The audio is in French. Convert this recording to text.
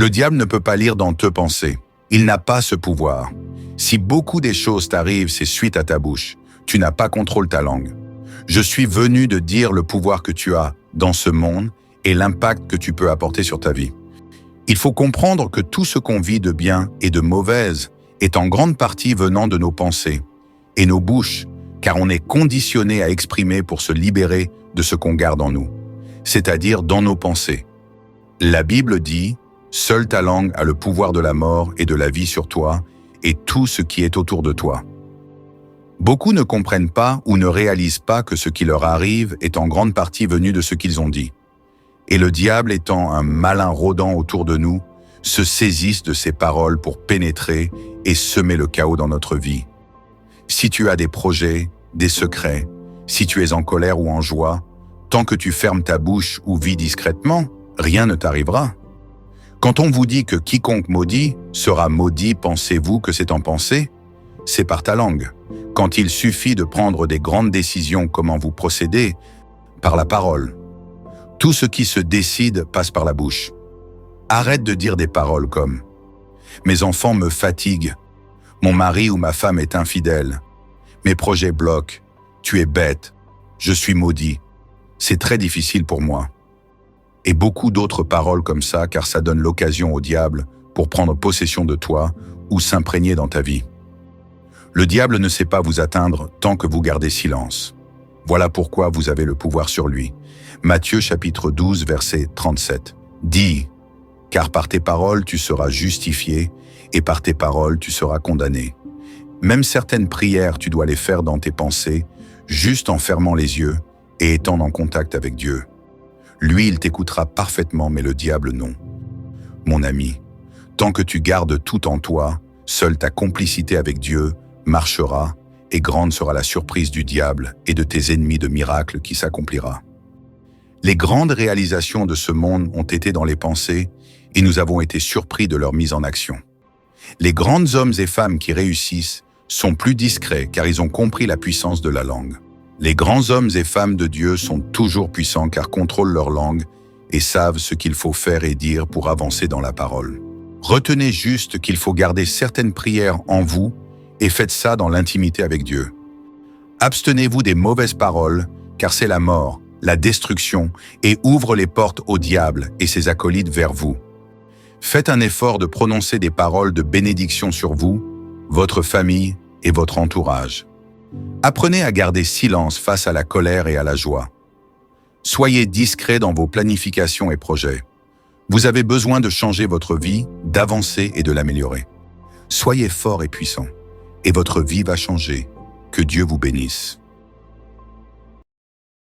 Le diable ne peut pas lire dans tes pensées. Il n'a pas ce pouvoir. Si beaucoup des choses t'arrivent, c'est suite à ta bouche. Tu n'as pas contrôle ta langue. Je suis venu de dire le pouvoir que tu as dans ce monde et l'impact que tu peux apporter sur ta vie. Il faut comprendre que tout ce qu'on vit de bien et de mauvaise est en grande partie venant de nos pensées et nos bouches, car on est conditionné à exprimer pour se libérer de ce qu'on garde en nous, c'est-à-dire dans nos pensées. La Bible dit « Seule ta langue a le pouvoir de la mort et de la vie sur toi et tout ce qui est autour de toi. » Beaucoup ne comprennent pas ou ne réalisent pas que ce qui leur arrive est en grande partie venu de ce qu'ils ont dit. Et le diable, étant un malin rôdant autour de nous, se saisissent de ces paroles pour pénétrer et semer le chaos dans notre vie. Si tu as des projets, des secrets, si tu es en colère ou en joie, tant que tu fermes ta bouche ou vis discrètement, rien ne t'arrivera. Quand on vous dit que quiconque maudit sera maudit, pensez-vous que c'est en pensée? C'est par ta langue. Quand il suffit de prendre des grandes décisions, comment vous procédez? Par la parole. Tout ce qui se décide passe par la bouche. Arrête de dire des paroles comme « Mes enfants me fatiguent. Mon mari ou ma femme est infidèle. Mes projets bloquent. Tu es bête. Je suis maudit. C'est très difficile pour moi. » Et beaucoup d'autres paroles comme ça, car ça donne l'occasion au diable pour prendre possession de toi ou s'imprégner dans ta vie. Le diable ne sait pas vous atteindre tant que vous gardez silence. Voilà pourquoi vous avez le pouvoir sur lui. Matthieu chapitre 12, verset 37. Dis, car par tes paroles tu seras justifié et par tes paroles tu seras condamné. Même certaines prières tu dois les faire dans tes pensées, juste en fermant les yeux et étant en contact avec Dieu. Lui, il t'écoutera parfaitement, mais le diable non. Mon ami, tant que tu gardes tout en toi, seule ta complicité avec Dieu marchera et grande sera la surprise du diable et de tes ennemis de miracles qui s'accomplira. Les grandes réalisations de ce monde ont été dans les pensées et nous avons été surpris de leur mise en action. Les grands hommes et femmes qui réussissent sont plus discrets car ils ont compris la puissance de la langue. Les grands hommes et femmes de Dieu sont toujours puissants car contrôlent leur langue et savent ce qu'il faut faire et dire pour avancer dans la parole. Retenez juste qu'il faut garder certaines prières en vous et faites ça dans l'intimité avec Dieu. Abstenez-vous des mauvaises paroles car c'est la mort, la destruction et ouvre les portes au diable et ses acolytes vers vous. Faites un effort de prononcer des paroles de bénédiction sur vous, votre famille et votre entourage. Apprenez à garder silence face à la colère et à la joie. Soyez discret dans vos planifications et projets. Vous avez besoin de changer votre vie, d'avancer et de l'améliorer. Soyez fort et puissant, et votre vie va changer. Que Dieu vous bénisse.